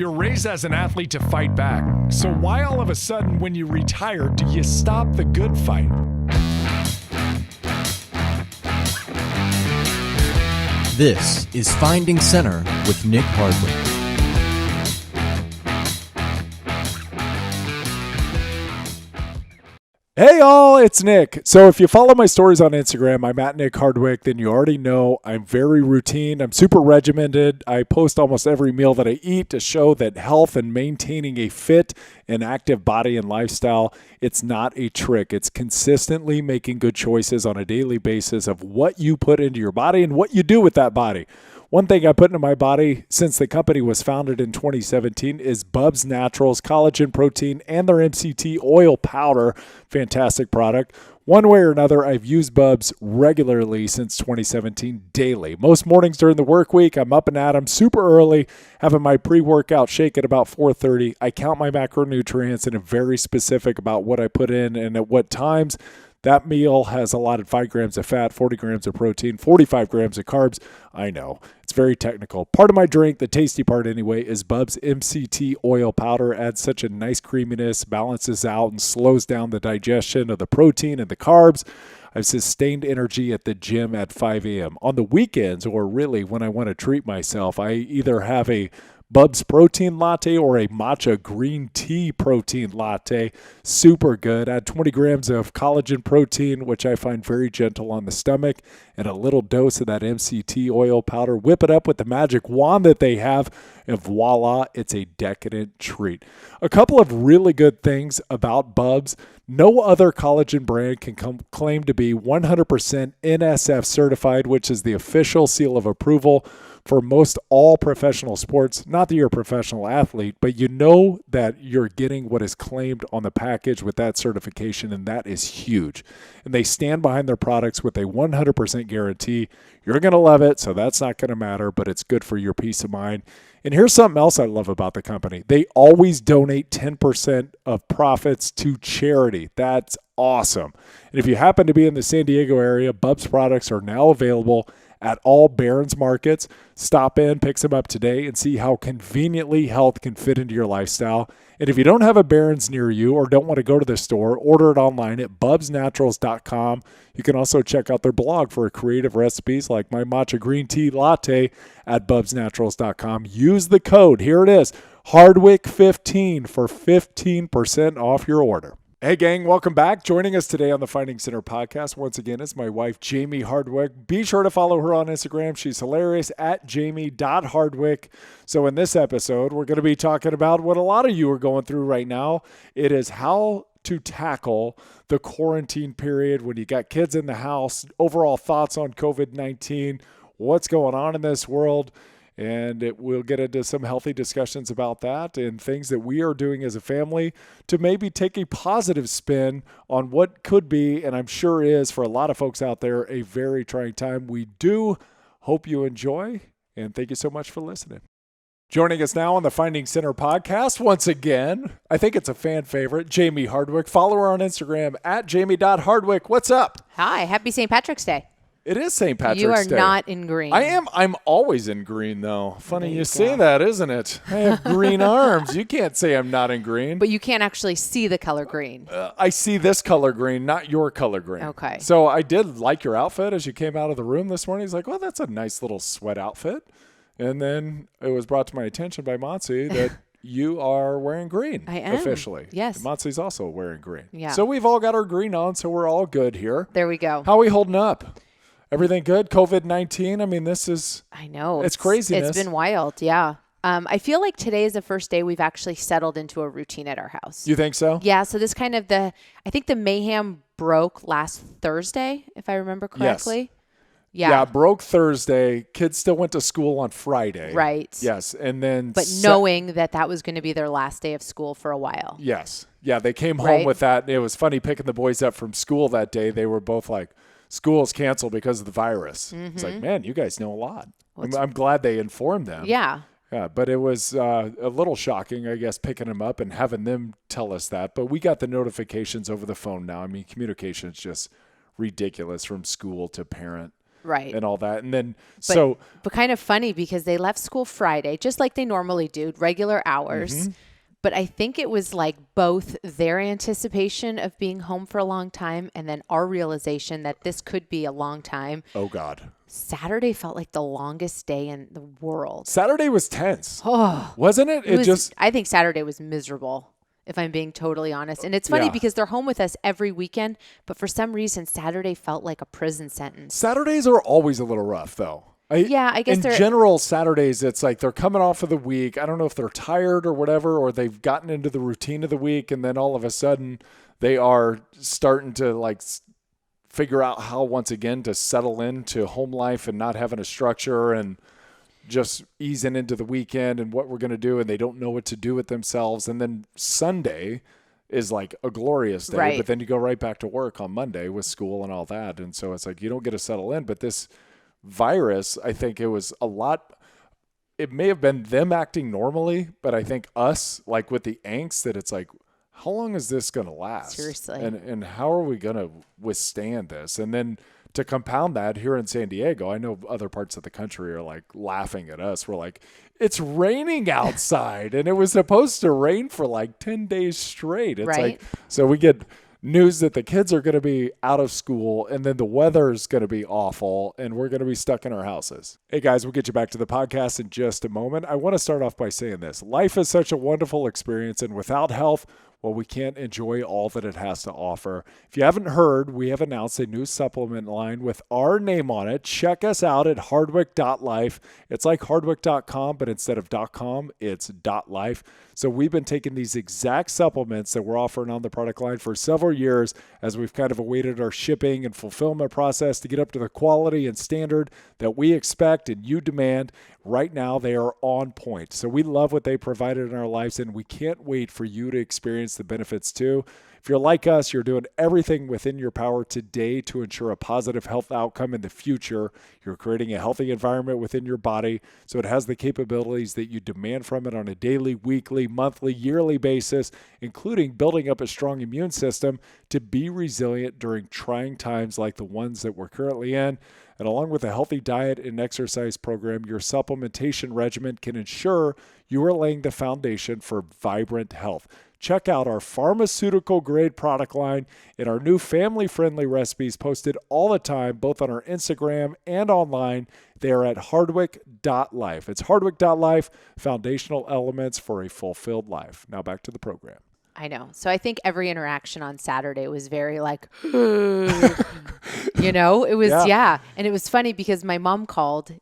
You're raised as an athlete to fight back. So why all of a sudden when you retire do you stop the good fight? This is Finding Center with Nick Hardwick. Hey y'all, it's Nick. So if you follow my stories on Instagram, I'm at Nick Hardwick, then you already know I'm very routine. I'm super regimented. I post almost every meal that I eat to show that health and maintaining a fit and active body and lifestyle, it's not a trick. It's consistently making good choices on a daily basis of what you put into your body and what you do with that body. One thing I put into my body since the company was founded in 2017 is BUBS Naturals, collagen protein, and their MCT oil powder. Fantastic product. One way or another, I've used BUBS regularly since 2017, daily. Most mornings during the work week, I'm up and at 'em super early, having my pre-workout shake at about 4:30. I count my macronutrients and am very specific about what I put in and at what times. That meal has allotted 5 grams of fat, 40 grams of protein, 45 grams of carbs. I know, it's very technical. Part of my drink, the tasty part anyway, is BUBS MCT oil powder. Adds such a nice creaminess, balances out and slows down the digestion of the protein and the carbs. I've sustained energy at the gym at 5 a.m. On the weekends, or really when I want to treat myself, I either have a BUBS protein latte or a matcha green tea protein latte. Super good. Add 20 grams of collagen protein, which I find very gentle on the stomach, and a little dose of that MCT oil powder. Whip it up with the magic wand that they have, and voila, it's a decadent treat. A couple of really good things about BUBS. No other collagen brand can claim to be 100% NSF certified, which is the official seal of approval for most all professional sports. Not that you're a professional athlete, but you know that you're getting what is claimed on the package with that certification, and that is huge. And they stand behind their products with a 100% guarantee. You're going to love it, so that's not going to matter, but it's good for your peace of mind. And here's something else I love about the company. They always donate 10% of profits to charity. That's awesome. And if you happen to be in the San Diego area, BUBS products are now available at all Barron's markets. Stop in, pick some up today, and see how conveniently health can fit into your lifestyle. And if you don't have a Barron's near you or don't want to go to the store, order it online at bubsnaturals.com. You can also check out their blog for creative recipes like my matcha green tea latte at bubsnaturals.com. Use the code, here it is, Hardwick15 for 15% off your order. Hey gang, welcome back. Joining us today on the Finding Center podcast once again is my wife, Jayme Hardwick. Be sure to follow her on Instagram. She's hilarious at Jayme.Hardwick. So in this episode, we're going to be talking about what a lot of you are going through right now. It is how to tackle the quarantine period when you got kids in the house, overall thoughts on COVID-19, what's going on in this world. And we'll get into some healthy discussions about that and things that we are doing as a family to maybe take a positive spin on what could be, and I'm sure is for a lot of folks out there, a very trying time. We do hope you enjoy, and thank you so much for listening. Joining us now on the Finding Center podcast, once again, I think it's a fan favorite, Jayme Hardwick. Follow her on Instagram at Jayme.Hardwick. What's up? Hi, happy St. Patrick's Day. It is St. Patrick's Day. You are not in green. I am. I'm always in green, though. Funny you say that, isn't it? I have green arms. You can't say I'm not in green. But you can't actually see the color green. I see this color green, not your color green. Okay. So I did like your outfit as you came out of the room this morning. He's like, well, that's a nice little sweat outfit. And then it was brought to my attention by Monty that you are wearing green. I am. Officially. Yes. Monty's also wearing green. Yeah. So we've all got our green on, so we're all good here. There we go. How are we holding up? Everything good? COVID-19? I mean, this is... I know. It's craziness. It's been wild, yeah. I feel like today is the first day we've actually settled into a routine at our house. You think so? Yeah, so this kind of I think the mayhem broke last Thursday, if I remember correctly. Yes. Yeah, broke Thursday. Kids still went to school on Friday. Right. Yes, and then... But knowing that was going to be their last day of school for a while. Yes. Yeah, they came home with that. It was funny picking the boys up from school that day. They were both like... School's canceled because of the virus. Mm-hmm. It's like, man, you guys know a lot. I'm glad they informed them. Yeah. Yeah, but it was a little shocking, I guess, picking them up and having them tell us that. But we got the notifications over the phone now. I mean, communication is just ridiculous from school to parent. Right. and all that. And then, But kind of funny because they left school Friday, just like they normally do, regular hours. But I think it was like both their anticipation of being home for a long time and then our realization that this could be a long time. oh God. Saturday felt like the longest day in the world. Saturday was tense. Oh, Wasn't it? I think Saturday was miserable, if I'm being totally honest. And it's funny because they're home with us every weekend, but for some reason, Saturday felt like a prison sentence. Saturdays are always a little rough though. I guess in general, Saturdays, it's like they're coming off of the week. I don't know if they're tired or whatever, or they've gotten into the routine of the week, and then all of a sudden they are starting to like figure out how once again to settle into home life and not having a structure and just easing into the weekend and what we're going to do, and they don't know what to do with themselves. And then Sunday is like a glorious day, Right. but then you go right back to work on Monday with school and all that. And so it's like you don't get to settle in. But this virus, I think it was a lot. It may have been them acting normally, but I think us, like with the angst, that it's like, how long is this going to last? Seriously. And how are we going to withstand this? And then to compound that, here in San Diego, I know other parts of the country are like laughing at us. We're like, it's raining outside, and it was supposed to rain for like 10 days straight. It's Right. like, so we get news that the kids are going to be out of school, and then the weather's going to be awful, and we're going to be stuck in our houses. Hey guys, we'll get you back to the podcast in just a moment. I want to start off by saying this. Life is such a wonderful experience, and without health, well, we can't enjoy all that it has to offer. If you haven't heard, we have announced a new supplement line with our name on it. Check us out at hardwick.life. It's like hardwick.com, but instead of .com, it's .life. So we've been taking these exact supplements that we're offering on the product line for several years as we've kind of awaited our shipping and fulfillment process to get up to the quality and standard that we expect and you demand. Right now, they are on point. So we love what they provided in our lives, and we can't wait for you to experience the benefits too. If you're like us, you're doing everything within your power today to ensure a positive health outcome in the future. You're creating a healthy environment within your body so it has the capabilities that you demand from it on a daily, weekly, monthly, yearly basis, including building up a strong immune system to be resilient during trying times like the ones that we're currently in. And along with a healthy diet and exercise program, your supplementation regimen can ensure you are laying the foundation for vibrant health. Check out our pharmaceutical-grade product line and our new family-friendly recipes posted all the time, both on our Instagram and online. They are at hardwick.life. It's hardwick.life, foundational elements for a fulfilled life. Now back to the program. I know. So I think every interaction on Saturday was very like, it was, And it was funny because my mom called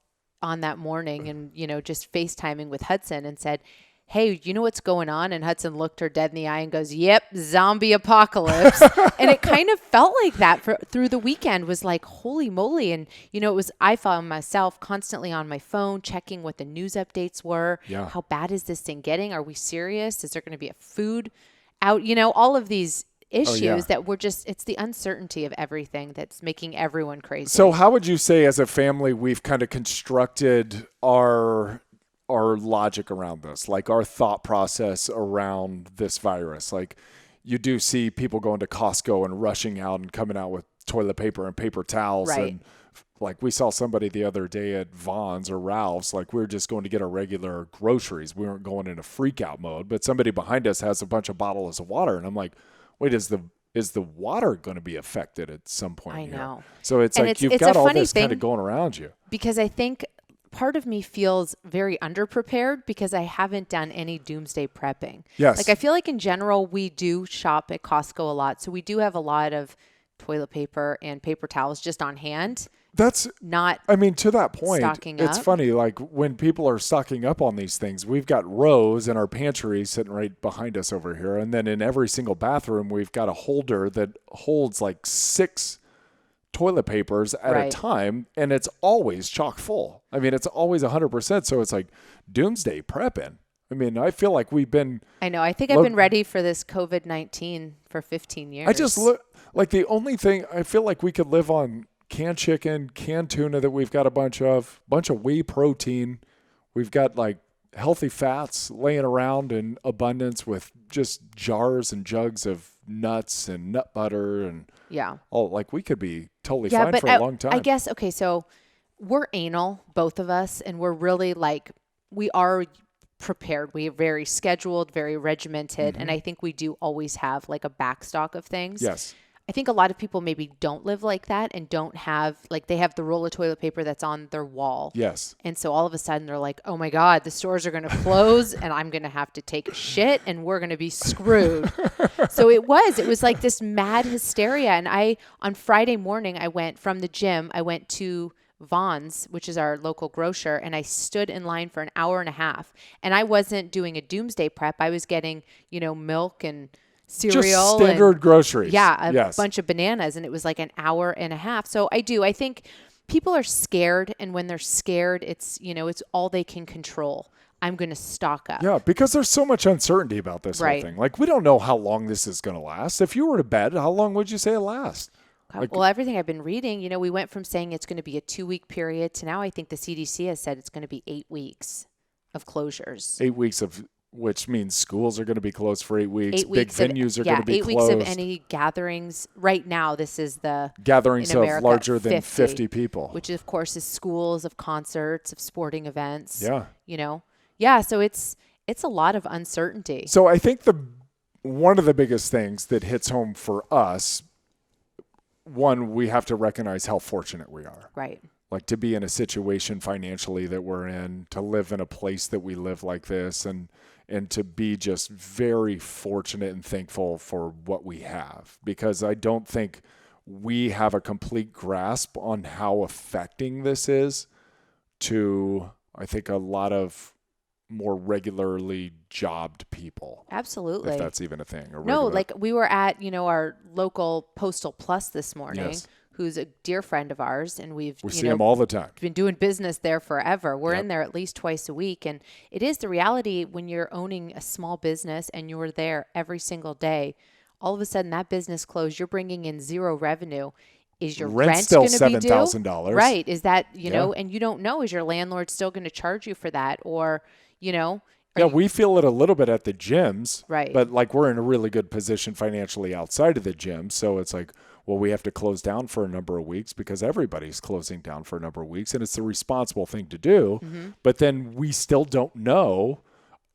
on that morning and, just FaceTiming with Hudson and said, hey, you know what's going on? And Hudson looked her dead in the eye and goes, yep, zombie apocalypse. And it kind of felt like that through the weekend was like, holy moly. And, I found myself constantly on my phone checking what the news updates were. Yeah. How bad is this thing getting? Are we serious? Is there going to be a food out? All of these issues that we're it's the uncertainty of everything that's making everyone crazy. So how would you say as a family we've kind of constructed our logic around this, like our thought process around this virus? Like you do see people going to Costco and rushing out and coming out with toilet paper and paper towels. Right. And like we saw somebody the other day at Vaughn's or Ralph's, like we were just going to get our regular groceries. We weren't going into freak out mode, but somebody behind us has a bunch of bottles of water. And I'm like, wait, is the water going to be affected at some point? I know. So it's like you've got all this kind of going around you. Because I think part of me feels very underprepared because I haven't done any doomsday prepping. Yes. Like I feel like in general, we do shop at Costco a lot. So we do have a lot of toilet paper and paper towels just on hand. That's not, to that point, stocking it's up. funny, like when people are stocking up on these things, we've got rows in our pantry sitting right behind us over here. And then in every single bathroom, we've got a holder that holds like 6 toilet papers at a time. And it's always chock full. It's always 100%. So it's like doomsday prepping. I feel like we've been. I know. I think I've been ready for this COVID-19 for 15 years. I just look like the only thing I feel like we could live on canned chicken, canned tuna that we've got a bunch of whey protein. We've got like healthy fats laying around in abundance with just jars and jugs of nuts and nut butter and all. Like we could be totally fine but for a long time. I guess, okay, so we're anal, both of us, and we're really like, we are prepared. We are very scheduled, very regimented. And I think we do always have like a backstock of things. Yes. I think a lot of people maybe don't live like that and don't have, like, they have the roll of toilet paper that's on their wall. Yes. And so all of a sudden they're like, oh my God, the stores are going to close and I'm going to have to take a shit and we're going to be screwed. So it was like this mad hysteria. And on Friday morning, I went from the gym, I went to Vaughn's, which is our local grocer, and I stood in line for an hour and a half. And I wasn't doing a doomsday prep. I was getting, milk and cereal. Just standard groceries. Yeah, a bunch of bananas, and it was like an hour and a half. So I think people are scared, and when they're scared, it's all they can control. I'm going to stock up. Yeah, because there's so much uncertainty about this whole thing. Like, we don't know how long this is going to last. If you were to bet, how long would you say it lasts? Well, everything I've been reading, we went from saying it's going to be a 2-week period to now I think the CDC has said it's going to be 8 weeks of closures. 8 weeks of, which means schools are going to be closed for 8 weeks. 8 weeks Big venues are going to be 8 closed. 8 weeks of any gatherings. Right now, this is the gatherings in America, of larger than 50 people. Which, of course, is schools, of concerts, of sporting events. Yeah. Yeah, so it's a lot of uncertainty. So I think one of the biggest things that hits home for us, one, we have to recognize how fortunate we are. Right. Like to be in a situation financially that we're in, to live in a place that we live like this, and to be just very fortunate and thankful for what we have. Because I don't think we have a complete grasp on how affecting this is to, I think, a lot of more regularly jobbed people. Absolutely. If that's even a thing. No, like we were at, our local Postal Plus this morning, Yes. who's a dear friend of ours. And we see him all the time. Been doing business there forever. We're in there at least twice a week. And it is the reality when you're owning a small business and you're there every single day, all of a sudden that business closed, you're bringing in zero revenue. Is your rent still going to be due? $7,000. Right. Is that, and you don't know, is your landlord still going to charge you for that? Or, we feel it a little bit at the gyms. Right. But like we're in a really good position financially outside of the gym. So it's like, well, we have to close down for a number of weeks because everybody's closing down for a number of weeks. And it's the responsible thing to do. Mm-hmm. But then we still don't know,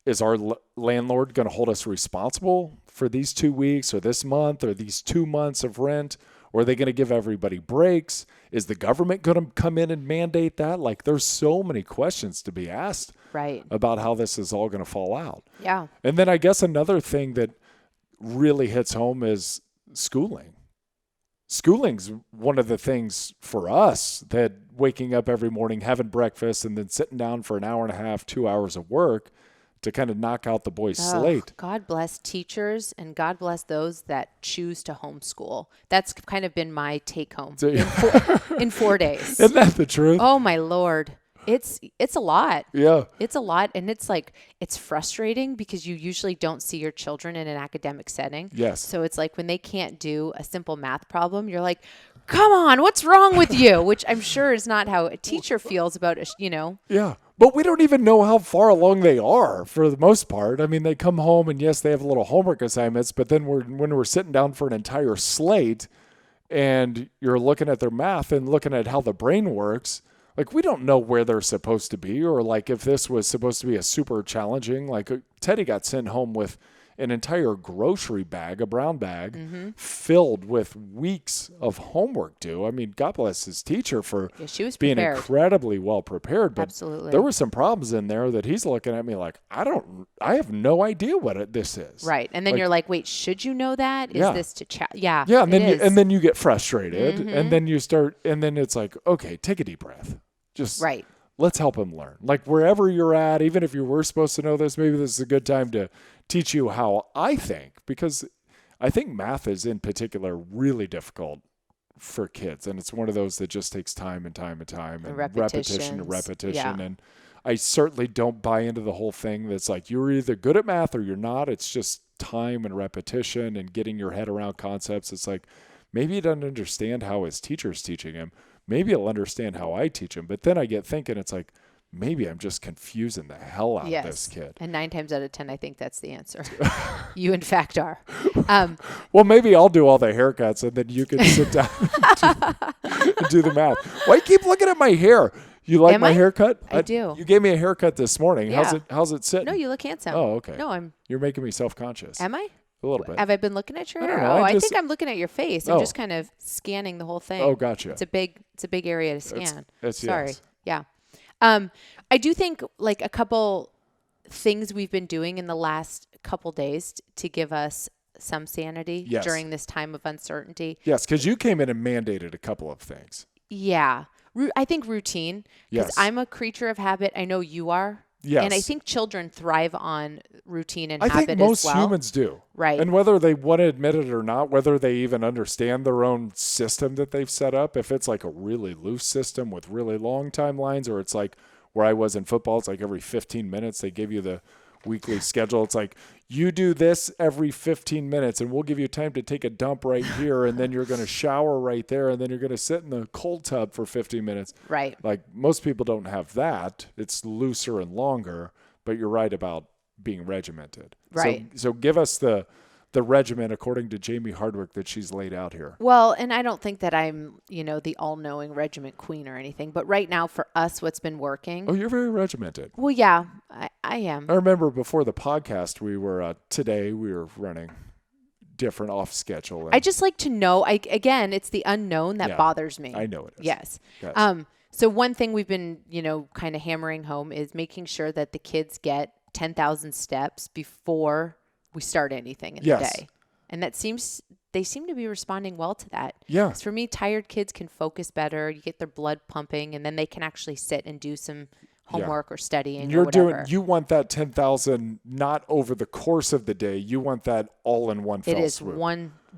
is our landlord going to hold us responsible for these 2 weeks or this month or these 2 months of rent? Or are they going to give everybody breaks? Is the government going to come in and mandate that? Like, there's so many questions to be asked about how this is all going to fall out. Yeah. And then I guess another thing that really hits home is schooling. Schooling's one of the things for us that waking up every morning, having breakfast, and then sitting down for an hour and a half, 2 hours of work to kind of knock out the boys' slate. God bless teachers and God bless those that choose to homeschool. That's kind of been my take home in 4 days. Isn't that the truth? Oh my Lord. It's a lot. Yeah. It's a lot. And it's frustrating because you usually don't see your children in an academic setting. Yes. So it's like when they can't do a simple math problem, you're like, come on, what's wrong with you? Which I'm sure is not how a teacher feels about, Yeah. But we don't even know how far along they are for the most part. I mean, they come home and yes, they have little homework assignments, but then when we're sitting down for an entire slate and you're looking at their math and looking at how the brain works, like we don't know where they're supposed to be, or like if this was supposed to be a super challenging, like Teddy got sent home with an entire grocery bag, a brown bag, filled with weeks of homework due. I mean, God bless his teacher for she was being prepared. Incredibly well prepared. But absolutely. There were some problems in there that he's looking at me like, I have no idea what this is. Right. And then you're like, wait, should you know that? Is this to chat? Yeah. Yeah. And then you get frustrated and then you start, and then it's like, okay, take a deep breath. Just let's help him learn. Like wherever you're at, even if you were supposed to know this, maybe this is a good time to teach you how I think, because I think math is in particular really difficult for kids. And it's one of those that just takes time and time and time and repetition and repetition. Yeah. And I certainly don't buy into the whole thing that's like, you're either good at math or you're not. It's just time and repetition and getting your head around concepts. It's like, maybe he doesn't understand how his teacher's teaching him. Maybe he'll understand how I teach him. But then I get thinking, it's like, maybe I'm just confusing the hell out of Yes. this kid. And 9 times out of 10, I think that's the answer. You, in fact, are. Well, maybe I'll do all the haircuts and then you can sit down and do the math. Why you keep looking at my hair? You like Am my I? haircut? I do. You gave me a haircut this morning. Yeah. How's it sitting? No, you look handsome. Oh, okay. No, You're making me self-conscious. am I? A little bit. Have I been looking at your I don't hair? know, Oh, I I just- think I'm looking at your face. I'm Oh. just kind of scanning the whole thing. Oh, gotcha. It's a big area to scan. Sorry. Yes. Yeah. I do think like a couple things we've been doing in the last couple days to give us some sanity Yes. during this time of uncertainty. Yes, because you came in and mandated a couple of things. Yeah. I think routine, because Yes. I'm a creature of habit. I know you are. Yes. And I think children thrive on routine and I habit think most as well. humans do. Right. And whether they want to admit it or not, whether they even understand their own system that they've set up, if it's like a really loose system with really long timelines, or it's like where I was in football, it's like every 15 minutes they give you the weekly schedule. It's like, you do this every 15 minutes and we'll give you time to take a dump right here, and then you're going to shower right there, and then you're going to sit in the cold tub for 15 minutes. Right. Like most people don't have that. It's looser and longer, but you're right about being regimented. Right. So give us the regimen according to Jayme Hardwick that she's laid out here. Well, and I don't think that I'm, the all-knowing regiment queen or anything. But right now for us, what's been working. Oh, you're very regimented. Well, yeah, I am. I remember before the podcast, we were running different off schedule. I just like to know, again, it's the unknown that Yeah, bothers me. I know it is. Yes. Yes. So one thing we've been, kind of hammering home is making sure that the kids get 10,000 steps before we start anything in the Yes. day. And they seem to be responding well to that. Yeah. 'Cause for me, tired kids can focus better. You get their blood pumping, and then they can actually sit and do some homework or studying or whatever. You want that 10,000 not over the course of the day. You want that all in one fell It is swoop.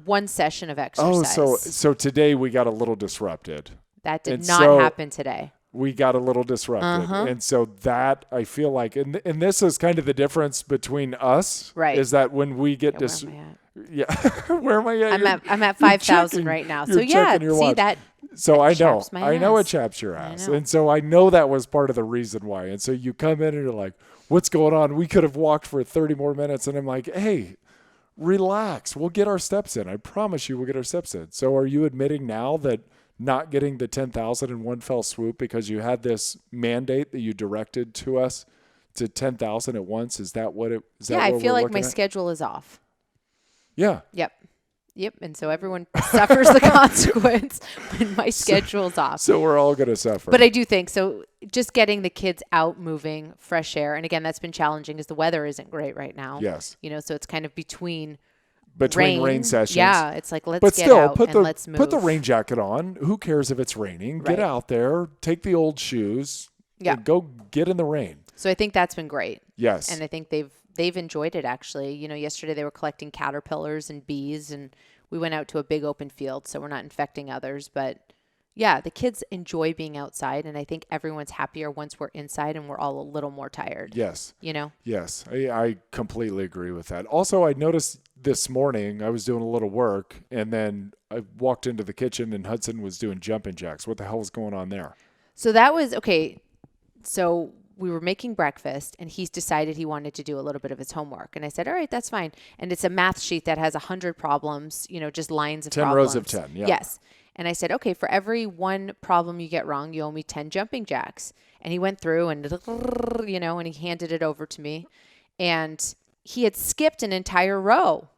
one session of Oh, exercise. so today we got a little disrupted. That did and not so- happen today. We got a little disrupted. Uh-huh. And so that I feel like, and this is kind of the difference between us, Right. is that when we get Yeah, where am I at? yeah, where am I at? I'm at You're 5,000 checking- right now. you're So yeah, checking your see watch. that. So I know, chaps my I know it ass. chaps your ass. know. And so I know that was part of the reason why. And so you come in and you're like, what's going on? We could have walked for 30 more minutes. And I'm like, hey, relax. We'll get our steps in. I promise you we'll get our steps in. So are you admitting now that not getting the 10,000 in one fell swoop because you had this mandate that you directed to us to 10,000 at once? Is that what it is? Yeah, that I what feel we're like my looking at? schedule is off. Yeah. Yep. And so everyone suffers the consequence when my schedule's off. So we're all going to suffer. But I do think so. Just getting the kids out, moving, fresh air, and again, that's been challenging because the weather isn't great right now. Yes. So it's kind of between rain sessions. Yeah, it's like let's But get still, out and let's move. put the rain jacket on. Who cares if it's raining? Get Right. out there. Take the old shoes. Yeah. And go get in the rain. So I think that's been great. Yes. And I think they've enjoyed it actually. Yesterday they were collecting caterpillars and bees, and we went out to a big open field, so we're not infecting others. But yeah, the kids enjoy being outside, and I think everyone's happier once we're inside and we're all a little more tired. Yes. Yes. I completely agree with that. Also, I noticed this morning I was doing a little work, and then I walked into the kitchen and Hudson was doing jumping jacks. What the hell was going on there? So that was okay. So we were making breakfast, and he's decided he wanted to do a little bit of his homework. And I said, all right, that's fine. And it's a math sheet that has 100 problems, just lines of 10 problems. rows of 10, yeah. Yes. And I said, okay, for every one problem you get wrong, you owe me 10 jumping jacks. And he went through and, and he handed it over to me. And he had skipped an entire row.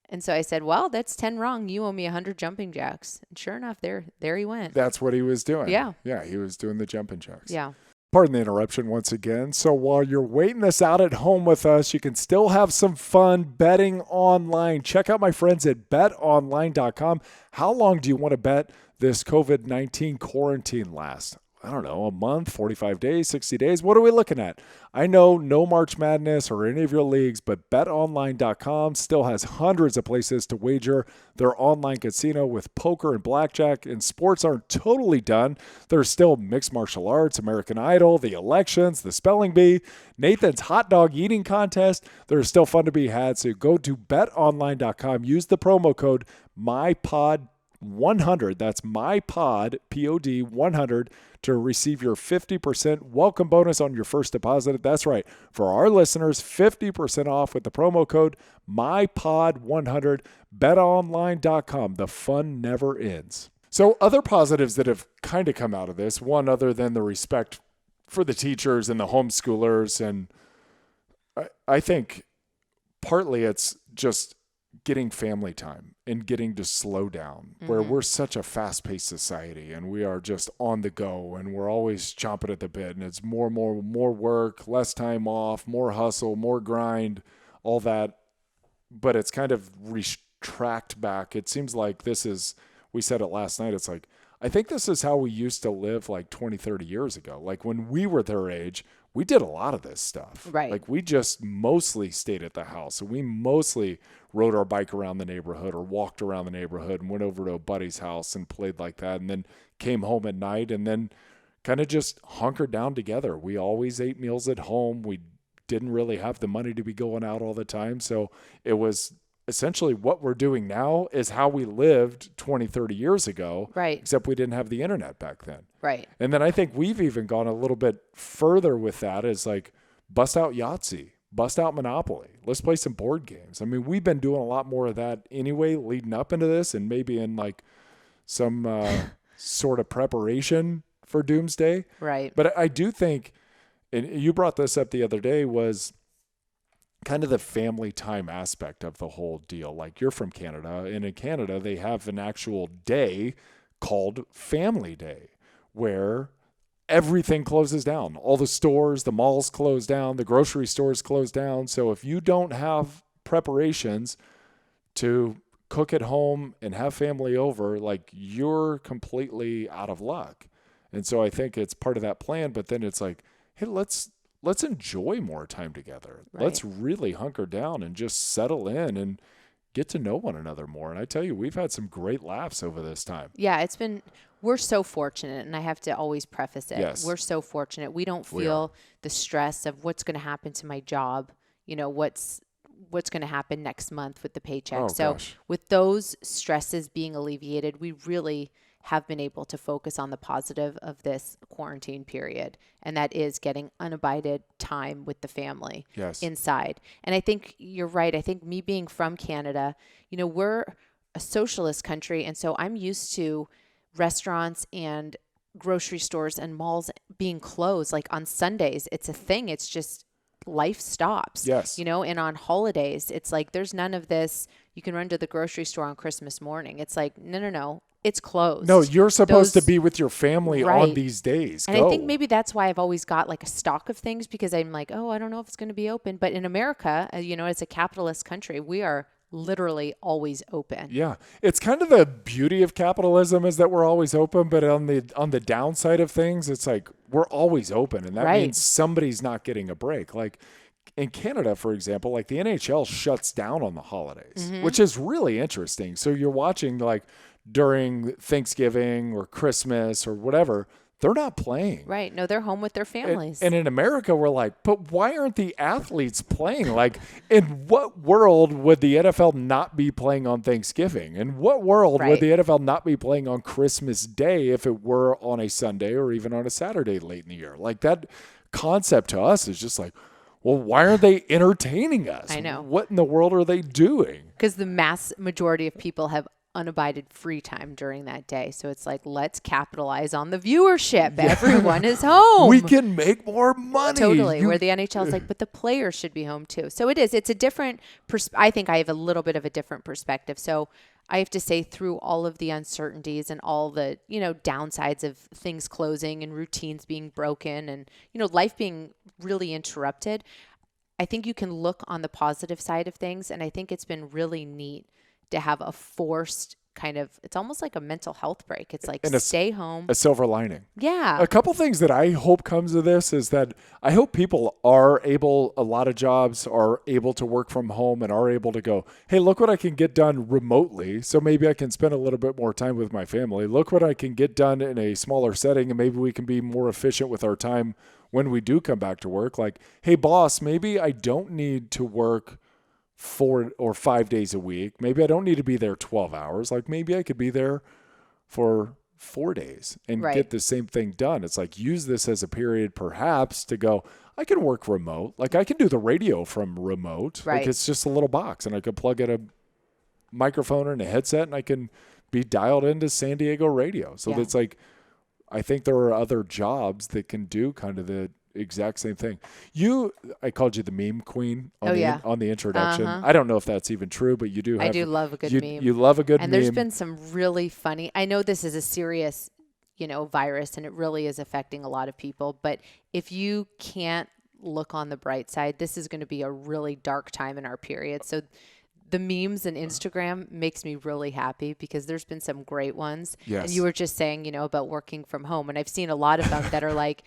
And so I said, well, that's 10 wrong. You owe me 100 jumping jacks. And sure enough, there he went. That's what he was doing. Yeah. Yeah, he was doing the jumping jacks. Yeah. Pardon the interruption once again. So while you're waiting this out at home with us, you can still have some fun betting online. Check out my friends at betonline.com. How long do you want to bet this COVID-19 quarantine lasts? I don't know, a month, 45 days, 60 days. What are we looking at? I know no March Madness or any of your leagues, but betonline.com still has hundreds of places to wager their online casino with poker and blackjack, and sports aren't totally done. There's still mixed martial arts, American Idol, the elections, the spelling bee, Nathan's hot dog eating contest. There's still fun to be had, so go to betonline.com. Use the promo code MyPod 100. That's MyPod, POD 100 to receive your 50% welcome bonus on your first deposit. That's right. For our listeners, 50% off with the promo code MyPod100. BetOnline.com. The fun never ends. So other positives that have kind of come out of this, one other than the respect for the teachers and the homeschoolers, and I think partly it's just getting family time and getting to slow down, where we're such a fast-paced society and we are just on the go and we're always chomping at the bit, and it's more work, less time off, more hustle, more grind, all that. But it's kind of retract back. It seems like we said it last night, it's like, I think this is how we used to live like 20, 30 years ago. Like when we were their age, we did a lot of this stuff. Right. Like we just mostly stayed at the house. And we mostly rode our bike around the neighborhood or walked around the neighborhood and went over to a buddy's house and played like that. And then came home at night and then kind of just hunkered down together. We always ate meals at home. We didn't really have the money to be going out all the time. So it was essentially what we're doing now is how we lived 20, 30 years ago. Right. Except we didn't have the internet back then. Right. And then I think we've even gone a little bit further with that, is like bust out Yahtzee, bust out Monopoly. Let's play some board games. I mean, we've been doing a lot more of that anyway leading up into this, and maybe in like some sort of preparation for Doomsday. Right. But I do think, and you brought this up the other day, was kind of the family time aspect of the whole deal. Like, you're from Canada, and in Canada they have an actual day called Family Day where everything closes down. All the stores, the malls close down, the grocery stores close down. So if you don't have preparations to cook at home and have family over, like, you're completely out of luck. And so I think it's part of that plan, but then it's like, hey, let's enjoy more time together. Right. Let's really hunker down and just settle in and get to know one another more. And I tell you, we've had some great laughs over this time. Yeah, we're so fortunate, and I have to always preface it. Yes. We're so fortunate. We don't feel the stress of what's going to happen to my job, what's going to happen next month with the paycheck. Oh, so gosh. with those stresses being alleviated, we really have been able to focus on the positive of this quarantine period. And that is getting unabided time with the family inside. And I think you're right. I think me being from Canada, we're a socialist country. And so I'm used to restaurants and grocery stores and malls being closed. Like on Sundays, it's a thing. It's just life stops. Yes. And on holidays, it's like there's none of this. You can run to the grocery store on Christmas morning. It's like, no. It's closed. No, you're supposed to be with your family right. on these days. And I think maybe that's why I've always got like a stock of things, because I'm like, I don't know if it's going to be open. But in America, as a capitalist country, we are literally always open. Yeah. It's kind of the beauty of capitalism is that we're always open, but on the downside of things, it's like we're always open, and that right. means somebody's not getting a break. Like in Canada, for example, like the NHL shuts down on the holidays, which is really interesting. So you're watching like during Thanksgiving or Christmas or whatever, they're not playing. Right. No, they're home with their families. And in America, we're like, but why aren't the athletes playing? Like, in what world would the NFL not be playing on Thanksgiving? In what world right. would the NFL not be playing on Christmas Day if it were on a Sunday or even on a Saturday late in the year? Like, that concept to us is just like, well, why aren't they entertaining us? I know. What in the world are they doing? Because the mass majority of people have unabided free time during that day. So it's like, let's capitalize on the viewership. Yeah. Everyone is home. We can make more money. Totally. Where the NHL is like, but the players should be home too. So it is. It's a different I think I have a little bit of a different perspective. So I have to say, through all of the uncertainties and all the, downsides of things closing and routines being broken and, life being really interrupted, I think you can look on the positive side of things. And I think it's been really neat to have a forced kind of, it's almost like a mental health break. It's like, stay home. A silver lining. Yeah. A couple things that I hope comes of this is that I hope people are able, a lot of jobs are able to work from home and are able to go, hey, look what I can get done remotely. So maybe I can spend a little bit more time with my family. Look what I can get done in a smaller setting, and maybe we can be more efficient with our time when we do come back to work. Like, hey, boss, maybe I don't need to work 4 or 5 days a week. Maybe I don't need to be there 12 hours. Like maybe I could be there for 4 days and Right. get the same thing done. It's like use this as a period perhaps to go, I can work remote. Like I can do the radio from remote. Right. Like it's just a little box and I could plug in a microphone and a headset and I can be dialed into San Diego radio. So Yeah. it's like, I think there are other jobs that can do kind of the exact same thing. I called you the meme queen on, on the introduction. I don't know if that's even true, but you do have. I do love a good meme. You love a good and meme. And there's been some really funny, I know this is a serious, virus and it really is affecting a lot of people, but if you can't look on the bright side, this is going to be a really dark time in our period. So the memes and Instagram makes me really happy because there's been some great ones. Yes. And you were just saying, about working from home. And I've seen a lot of them that are like,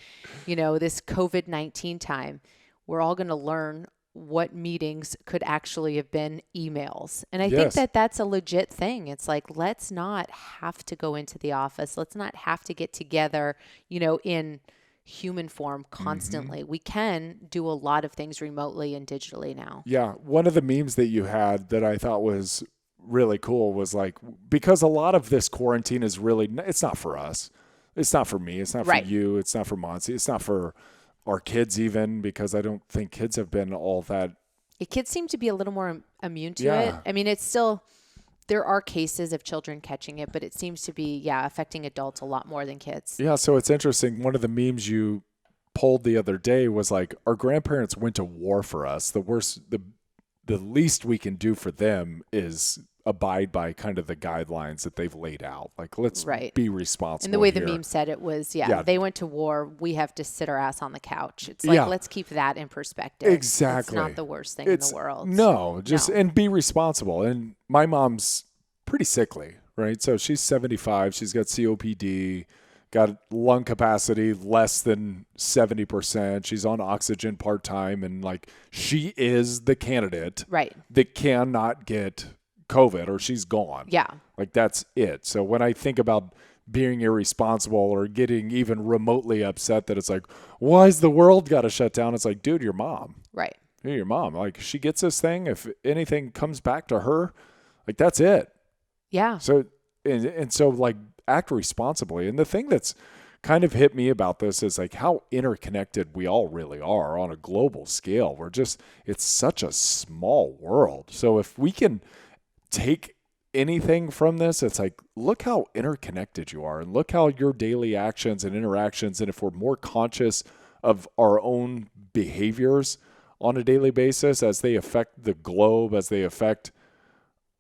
this COVID-19 time, we're all going to learn what meetings could actually have been emails. And I think that that's a legit thing. It's like, let's not have to go into the office. Let's not have to get together, in human form constantly. We can do a lot of things remotely and digitally now. Yeah. One of the memes that you had that I thought was really cool was like, because a lot of this quarantine is really, it's not for us. It's not for me. It's not for you. It's not for Monty. It's not for our kids even, because I don't think kids have been all that. Kids seem to be a little more immune to it. I mean, it's still, there are cases of children catching it, but it seems to be, affecting adults a lot more than kids. Yeah, so it's interesting. One of the memes you pulled the other day was like, our grandparents went to war for us. The least we can do for them is abide by kind of the guidelines that they've laid out. Like, let's be responsible. And the way here. the meme said it was, they went to war. We have to sit our ass on the couch. It's like, let's keep that in perspective. Exactly. It's not the worst thing in the world. No, and be responsible. And my mom's pretty sickly, right? So she's 75. She's got COPD, got lung capacity less than 70%. She's on oxygen part-time. And like, she is the candidate that cannot get COVID or she's gone. Yeah. Like that's it. So when I think about being irresponsible or getting even remotely upset that it's like, why's the world got to shut down? It's like, dude, your mom. Right. You're your mom. Like she gets this thing. If anything comes back to her, like that's it. Yeah. So, and so like act responsibly. And the thing that's kind of hit me about this is like how interconnected we all really are on a global scale. It's such a small world. So if we can take anything from this, it's like, look how interconnected you are and look how your daily actions and interactions, and if we're more conscious of our own behaviors on a daily basis as they affect the globe, as they affect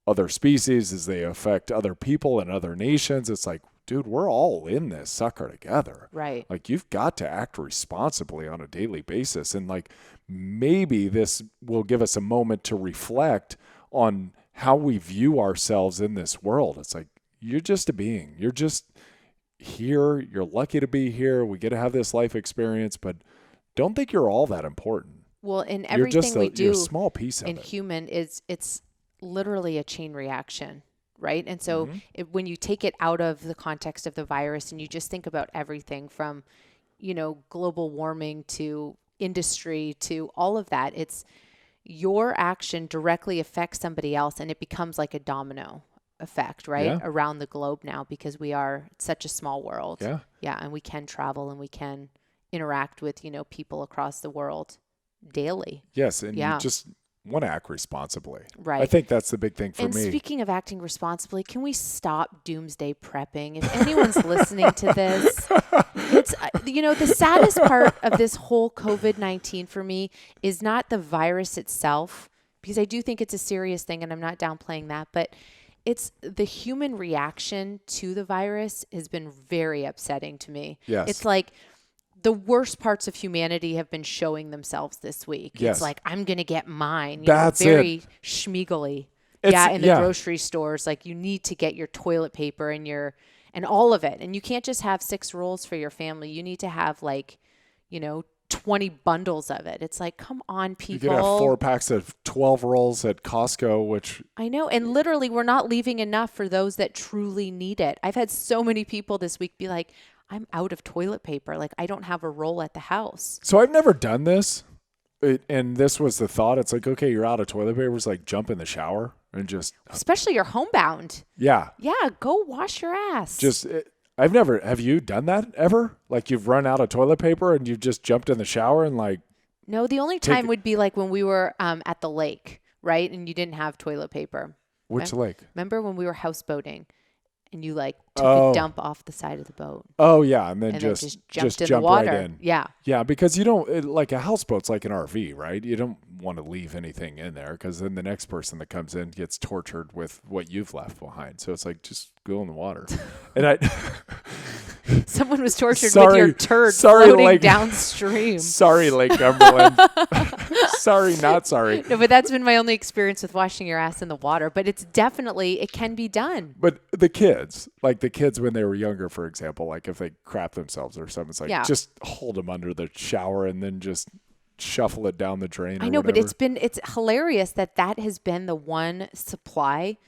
other species, as they affect other people and other nations, it's like, dude, we're all in this sucker together. Right. Like you've got to act responsibly on a daily basis. And like, maybe this will give us a moment to reflect on how we view ourselves in this world. It's like, you're just a being. You're just here. You're lucky to be here. We get to have this life experience, but don't think you're all that important. Well, in everything we do you're a small piece of in it. human it's literally a chain reaction, right? And so when you take it out of the context of the virus and you just think about everything from, global warming to industry to all of that, it's your action directly affects somebody else and it becomes like a domino effect, right? Around the globe now, because we are such a small world. Yeah. And we can travel and we can interact with, people across the world daily. Yes. And you just want to act responsibly. Right. I think that's the big thing for me. And speaking of acting responsibly, can we stop doomsday prepping? If anyone's listening to this, it's, the saddest part of this whole COVID-19 for me is not the virus itself, because I do think it's a serious thing and I'm not downplaying that, but it's the human reaction to the virus has been very upsetting to me. Yes. It's like, the worst parts of humanity have been showing themselves this week. Yes. It's like, I'm going to get mine. That's very schmiegly. In the grocery stores, like you need to get your toilet paper and all of it. And you can't just have 6 rolls for your family. You need to have 20 bundles of it. It's like, come on, people. You could have 4 packs of 12 rolls at Costco, which I know. And literally we're not leaving enough for those that truly need it. I've had so many people this week be like, I'm out of toilet paper. Like I don't have a roll at the house. So I've never done this. And this was the thought. It's like, okay, you're out of toilet paper. It's like jump in the shower and just, Especially you're homebound. yeah. Yeah, go wash your ass. Have you done that ever? Like you've run out of toilet paper and you've just jumped in the shower and like, No, the only time would be like when we were at the lake, right? And you didn't have toilet paper. which lake? Remember when we were houseboating and you like took a dump off the side of the boat? Oh yeah. And then And just jumped in the jump water. right in. Yeah. Yeah. Because you don't, like a houseboat's like an RV, right? You don't want to leave anything in there because then the next person that comes in gets tortured with what you've left behind. So it's like, just go in the water. And Someone was tortured with your turd floating downstream. Sorry, Lake Cumberland. Sorry, not sorry. No, but that's been my only experience with washing your ass in the water. But it's definitely, it can be done. But the kids when they were younger, for example, like if they crap themselves or something, it's like just hold them under the shower and then just shuffle it down the drain. I know, but it's hilarious that has been the one supply,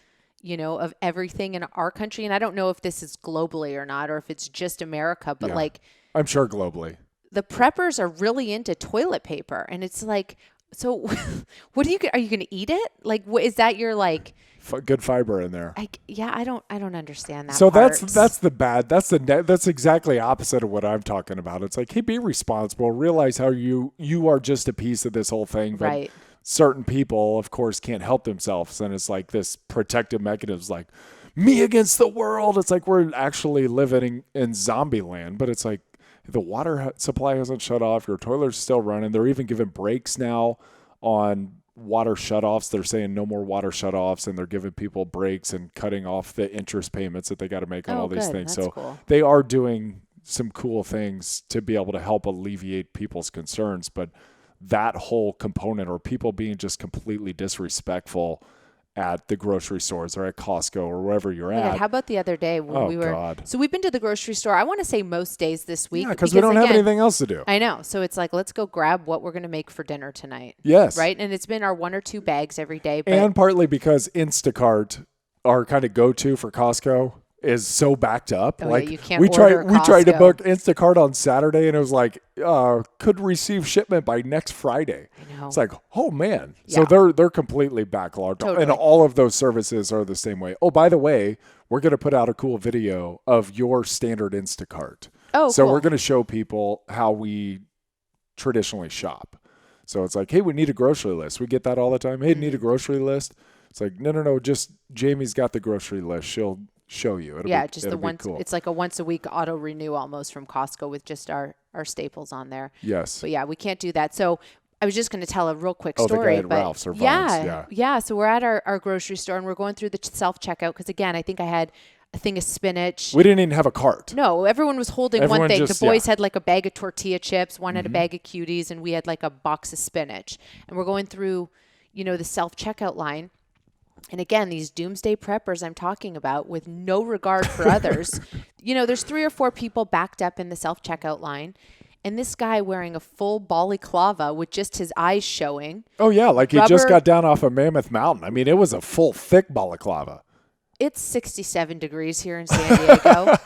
of everything in our country. And I don't know if this is globally or not, or if it's just America, but like I'm sure globally. The preppers are really into toilet paper. And it's like, so what are you going to eat it? Like, what is that your like good fiber in there? I don't understand that. So part. that's exactly opposite of what I'm talking about. It's like, hey, be responsible, realize how you are just a piece of this whole thing. But right. Certain people, of course, can't help themselves. And it's like this protective mechanism, like me against the world. It's like we're actually living in zombie land, but it's like the water supply hasn't shut off. Your toilet's still running. They're even giving breaks now on water shutoffs. They're saying no more water shutoffs, and they're giving people breaks and cutting off the interest payments that they got to make on all these things. That's so cool. They are doing some cool things to be able to help alleviate people's concerns. But that whole component, or people being just completely disrespectful at the grocery stores or at Costco or wherever you're at. How about the other day when we were? God. So we've been to the grocery store. I want to say most days this week. Yeah, because we don't have anything else to do. I know. So it's like, let's go grab what we're going to make for dinner tonight. Yes. Right. And it's been our 1 or 2 bags every day. But and partly because Instacart, our kind of go-to for Costco, is so backed up. Like you can't we tried to Costco. book Instacart on Saturday, and it was like could receive shipment by next Friday. I know. It's like, oh man. Yeah. So they're completely backlogged. Totally. And all of those services are the same way. Oh, by the way, we're going to put out a cool video of your standard Instacart. Oh, so cool. we're going to show people how we traditionally shop. So it's like, hey, we need a grocery list. We get that all the time. Hey, need a grocery list. It's like, no, just Jamie's got the grocery list. She'll show you. It'll be cool. It's like a once a week auto renew almost from Costco with just our staples on there. Yes. But yeah, we can't do that. So I was just going to tell a real quick story. The guy at but Ralph's or Vons, yeah. So we're at our grocery store and we're going through the self checkout because again, I think I had a thing of spinach. We didn't even have a cart. No, everyone was holding Everyone one thing. just- The boys had like a bag of tortilla chips, one had a bag of cuties, and we had like a box of spinach. And we're going through, the self checkout line. And again, these doomsday preppers I'm talking about with no regard for others. There's 3 or 4 people backed up in the self-checkout line. And this guy wearing a full balaclava with just his eyes showing. Oh, yeah. Like he just got down off of Mammoth Mountain. I mean, it was a full, thick balaclava. It's 67 degrees here in San Diego.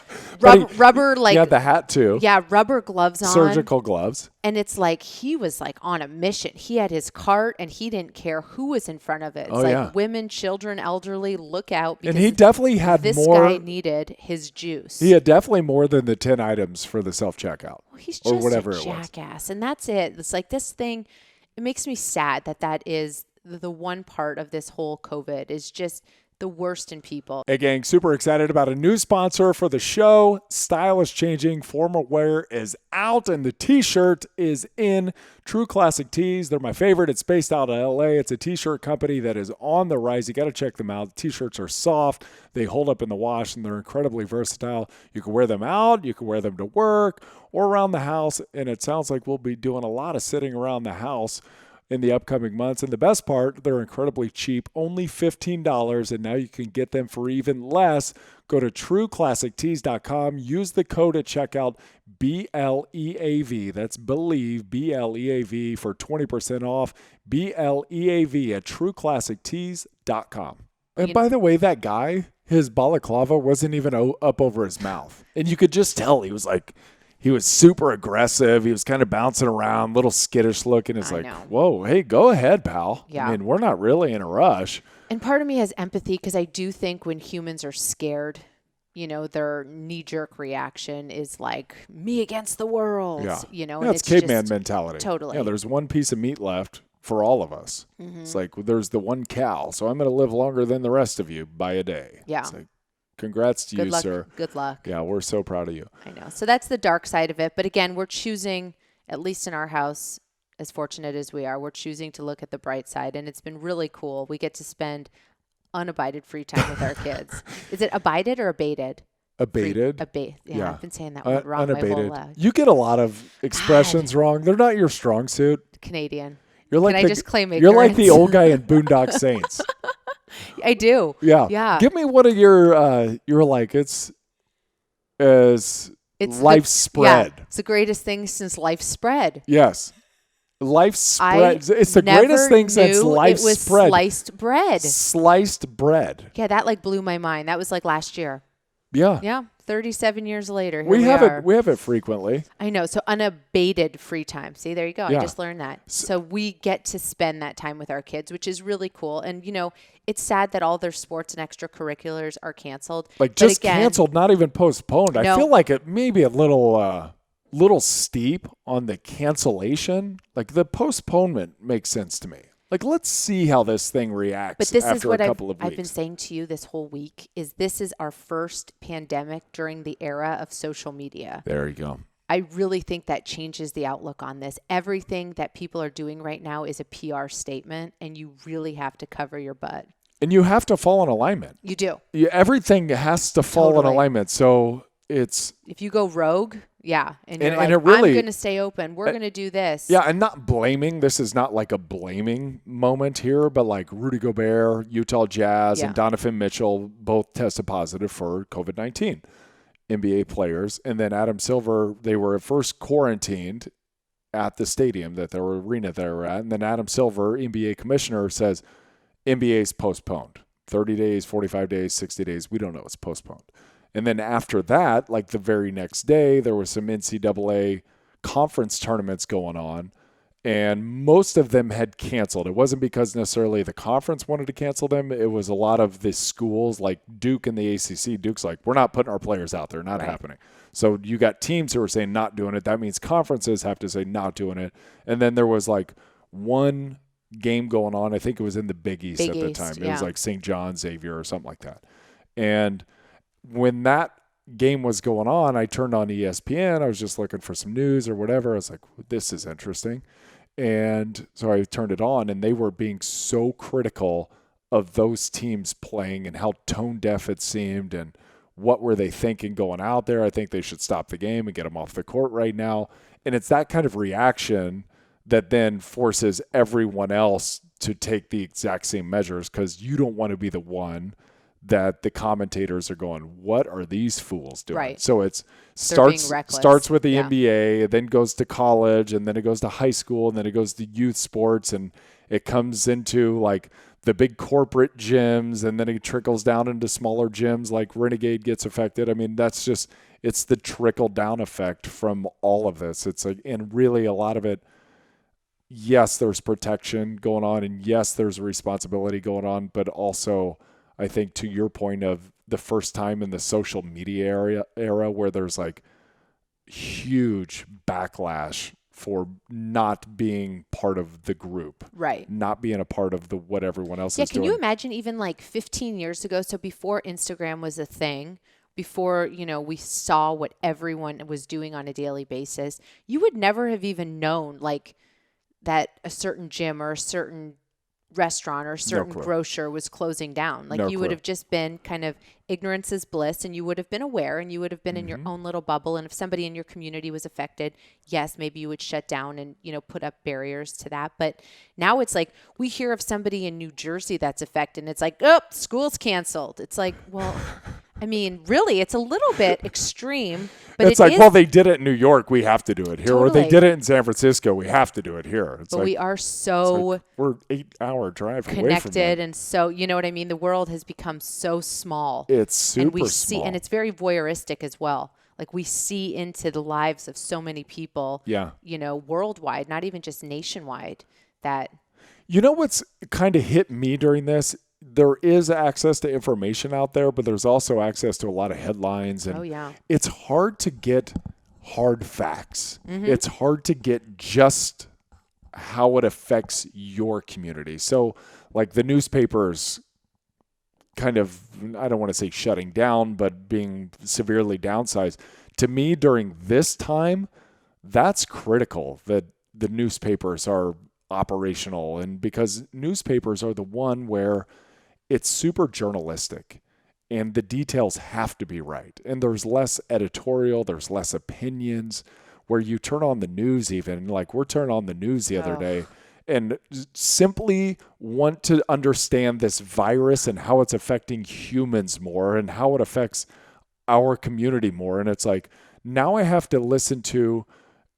Rubber, like. He had the hat, too. Yeah, rubber gloves on. Surgical gloves. And it's like he was like on a mission. He had his cart and he didn't care who was in front of it. It's women, children, elderly, look out. Because and he definitely had this more. This guy needed his juice. He had definitely more than the 10 items for the self-checkout. Well, he's or just whatever a it was. jackass. And that's it. It's like this thing, it makes me sad that is the one part of this whole COVID is just the worst in people. Hey, gang, super excited about a new sponsor for the show. Style is changing. Formal wear is out, and the T-shirt is in. True Classic Tees. They're my favorite. It's based out of LA. It's a T-shirt company that is on the rise. You got to check them out. The T-shirts are soft. They hold up in the wash, and they're incredibly versatile. You can wear them out. You can wear them to work or around the house, and it sounds like we'll be doing a lot of sitting around the house in the upcoming months. And the best part, they're incredibly cheap, only $15, and now you can get them for even less. Go to trueclassictees.com, use the code at checkout, BLEAV, that's Believe, BLEAV, for 20% off, BLEAV at trueclassictees.com. And by the way, that guy, his balaclava wasn't even up over his mouth. And you could just tell he was like, he was super aggressive. He was kind of bouncing around, little skittish looking. It's I like, know. whoa, hey, go ahead, pal. Yeah. I mean, we're not really in a rush. And part of me has empathy because I do think when humans are scared, their knee-jerk reaction is like me against the world. Yeah. And it's it's caveman just, mentality. Totally. Yeah, there's one piece of meat left for all of us. It's like there's the one cow, so I'm going to live longer than the rest of you by a day. Yeah. It's like, congrats to Good you, luck. sir. Good luck. Yeah, we're so proud of you. I know. So that's the dark side of it. But again, we're choosing, at least in our house, as fortunate as we are, we're choosing to look at the bright side. And it's been really cool. We get to spend unabided free time with our kids. Is it abided or abated? Abated. Yeah, I've been saying that word wrong unabated. my whole life. You get a lot of expressions wrong. They're not your strong suit. Canadian. You're like Can I just claim You're like the ignorance? old guy in Boondock Saints. I do. Yeah. Yeah. Give me one of your like it's life spread. Yeah, it's the greatest thing since life spread. Yes. Life spread. It's the never greatest thing since knew life it was spread. Sliced bread. Sliced bread. Yeah, that like blew my mind. That was like last year. Yeah. Yeah, 37 years later. Here We have are. it. We have it frequently. I know. So unabated free time. See, there you go. Yeah. I just learned that. So we get to spend that time with our kids, which is really cool. And, it's sad that all their sports and extracurriculars are canceled. Like But just again, canceled, not even postponed. I No. feel like it may be a little steep on the cancellation. Like the postponement makes sense to me. Like let's see how this thing reacts But this is after what a couple of weeks. I've been saying to you this whole week is this is our first pandemic during the era of social media. There you go. I really think that changes the outlook on this. Everything that people are doing right now is a PR statement, and you really have to cover your butt. And you have to fall in alignment. You do. Everything has to fall in Totally. alignment. So it's If you go rogue, yeah, and you're And like, it really- I'm going to stay open. We're going to do this. yeah, and not blaming. This is not like a blaming moment here, but like Rudy Gobert, Utah Jazz, Yeah. and Donovan Mitchell both tested positive for COVID-19. NBA players, and then Adam Silver, they were at first quarantined at the stadium arena they were at, and then Adam Silver, NBA commissioner, says NBA's postponed. 30 days, 45 days, 60 days, we don't know, it's postponed. And then after that, like the very next day, there was some NCAA conference tournaments going on, and most of them had canceled. It wasn't because necessarily the conference wanted to cancel them. It was a lot of the schools like Duke and the ACC. Duke's like, we're not putting our players out there, not happening. So you got teams who are saying not doing it. That means conferences have to say not doing it. And then there was like one game going on. I think it was in the Big East at the time. It was like St. John, Xavier or something like that. And when that game was going on, I turned on ESPN. I was just looking for some news or whatever. I was like, this is interesting. And so I turned it on, and they were being so critical of those teams playing and how tone deaf it seemed and what were they thinking going out there. I think they should stop the game and get them off the court right now. And it's that kind of reaction that then forces everyone else to take the exact same measures, because you don't want to be the one that the commentators are going, what are these fools doing? Right. So it being reckless. starts with the Yeah. NBA, then goes to college, and then it goes to high school, and then it goes to youth sports, and it comes into like the big corporate gyms, and then it trickles down into smaller gyms like Renegade gets affected. I mean, it's the trickle down effect from all of this. It's like, and really a lot of it, yes, there's protection going on, and yes, there's a responsibility going on, but also I think to your point of the first time in the social media era where there's like huge backlash for not being part of the group, Right. not being a part of what everyone else is Can doing. you imagine even like 15 years ago? So before Instagram was a thing, before, we saw what everyone was doing on a daily basis, you would never have even known like that a certain gym or a certain restaurant or a certain clue. grocer was closing down. Like No you would clue. have just been kind of ignorance is bliss, and you would have been aware, and you would have been in your own little bubble. And if somebody in your community was affected, yes, maybe you would shut down and, put up barriers to that. But now it's like we hear of somebody in New Jersey that's affected, and it's like, oh, school's canceled. It's like, well, I mean, really, it's a little bit extreme, but it's like, well, they did it in New York, we have to do it here. Or they Totally. did it in San Francisco, we have to do it here. It's but like, we are so we're 8-hour drive away from connected, them. and so, you know what I mean? The world has become so small. It's super and we small. see, and it's very voyeuristic as well. Like we see into the lives of so many people, Yeah. Worldwide, not even just nationwide, that. You know what's kind of hit me during this? There is access to information out there, but there's also access to a lot of headlines. And Oh, yeah. it's hard to get hard facts. It's hard to get just how it affects your community. So like the newspapers kind of, I don't want to say shutting down, but being severely downsized. To me, during this time, that's critical that the newspapers are operational. And because newspapers are the one where it's super journalistic and the details have to be right. And there's less editorial, there's less opinions. Where you turn on the news, even like we're turning on the news the other day and simply want to understand this virus and how it's affecting humans more and how it affects our community more. And it's like, now I have to listen to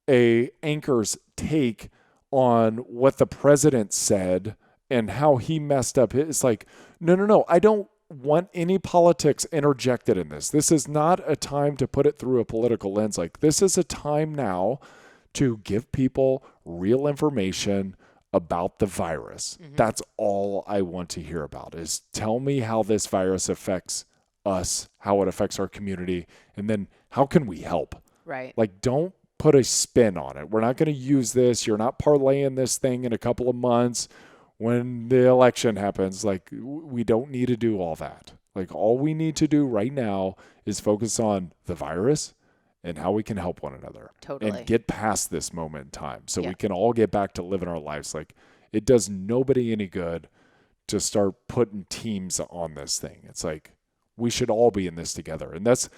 a anchor's take on what the president said and how he messed up. It's like, no. I don't want any politics interjected in this. This is not a time to put it through a political lens. Like this is a time now to give people real information about the virus. That's all I want to hear about is tell me how this virus affects us, how it affects our community, and then how can we help? Right. Like don't put a spin on it. We're not going to use this. You're not parlaying this thing in a couple of months when the election happens. Like we don't need to do all that. Like all we need to do right now is focus on the virus and how we can help one another. Totally. And get past this moment in time so we can all get back to living our lives. Like it does nobody any good to start putting teams on this thing. It's like we should all be in this together. And that's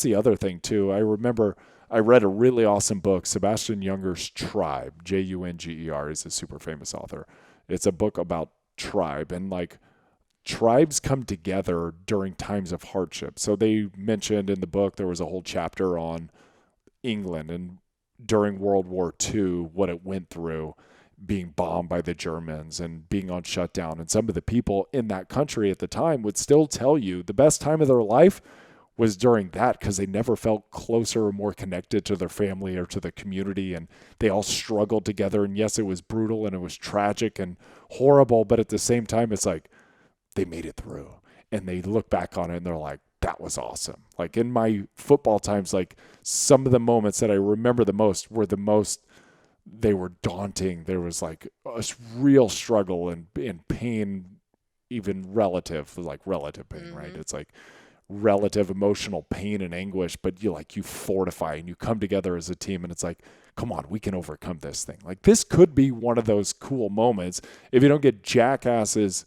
the other thing too. I remember I read a really awesome book, Sebastian Junger's Tribe, Junger. He's a super famous author. It's a book about tribe, and like tribes come together during times of hardship. So they mentioned in the book, there was a whole chapter on England and during World War II, what it went through being bombed by the Germans and being on shutdown. And some of the people in that country at the time would still tell you the best time of their life was during that because they never felt closer or more connected to their family or to the community. And they all struggled together. And yes, it was brutal and it was tragic and horrible. But at the same time, it's like they made it through. And they look back on it and they're like, that was awesome. Like in my football times, like some of the moments that I remember the most were they were daunting. There was like a real struggle and pain, even relative pain, right? It's like relative emotional pain and anguish, but you fortify and you come together as a team and it's like, come on, we can overcome this thing. Like this could be one of those cool moments if you don't get jackasses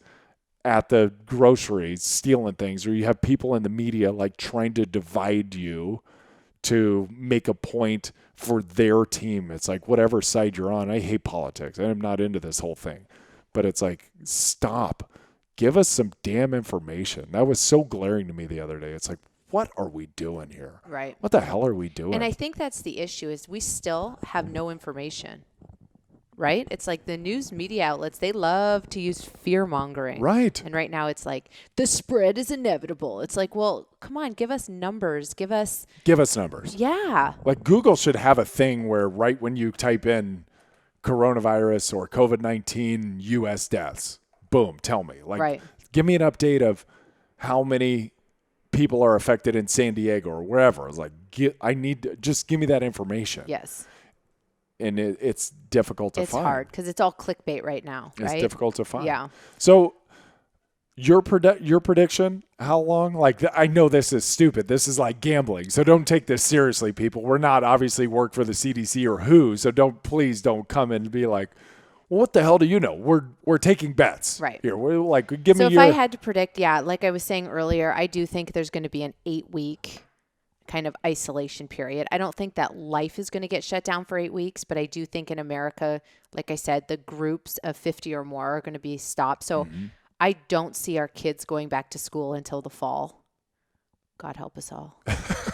at the groceries stealing things, or you have people in the media like trying to divide you to make a point for their team. It's like whatever side you're on. I hate politics. I'm not into this whole thing. But it's like, stop. Give us some damn information. That was so glaring to me the other day. It's like, what are we doing here? Right. What the hell are we doing? And I think that's the issue is we still have no information. Right? It's like the news media outlets, they love to use fear mongering. Right. And right now it's like the spread is inevitable. It's like, well, come on, give us numbers. Give us numbers. Yeah. Like Google should have a thing where right when you type in coronavirus or COVID-19 US deaths, boom, tell me. Like, right. Give me an update of how many people are affected in San Diego or wherever. It's like, just give me that information. Yes. And it's difficult to find. It's hard because it's all clickbait right now, right? It's difficult to find. Yeah. So your prediction, how long? Like, I know this is stupid. This is like gambling. So don't take this seriously, people. We're not obviously work for the CDC or WHO. So please don't come in and be like, well, what the hell do you know? We're taking bets. Right. Here, we're like, give me So if I had to predict, like I was saying earlier, I do think there's going to be an 8-week kind of isolation period. I don't think that life is going to get shut down for 8 weeks, but I do think in America, like I said, the groups of 50 or more are going to be stopped. So I don't see our kids going back to school until the fall. God help us all.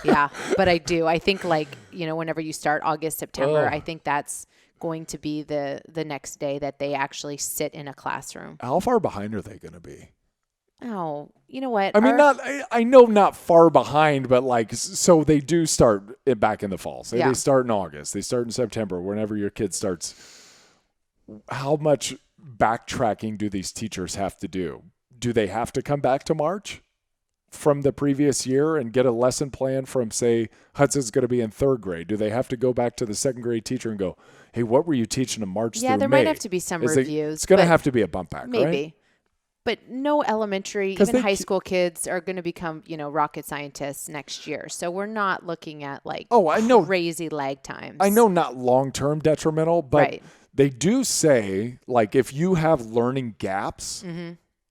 Yeah, but I do. I think whenever you start August, September, I think that's going to be the next day that they actually sit in a classroom. How far behind are they going to be? Oh, you know what? I mean, I know not far behind, but like, so they do start back in the fall. Say Yeah. they start in August, they start in September, whenever your kid starts. How much backtracking do these teachers have to do? Do they have to come back to March from the previous year and get a lesson plan from, say, Hudson's going to be in 3rd grade? Do they have to go back to the 2nd grade teacher and go, hey, what were you teaching in March Yeah, through there May? might have to be some It's reviews. It's going to but have to be a bump back, maybe. right? But no elementary, 'Cause even they high ke- school kids are going to become, rocket scientists next year. So we're not looking at like I know. crazy lag times. I know not long-term detrimental, but Right. they do say, like, if you have learning gaps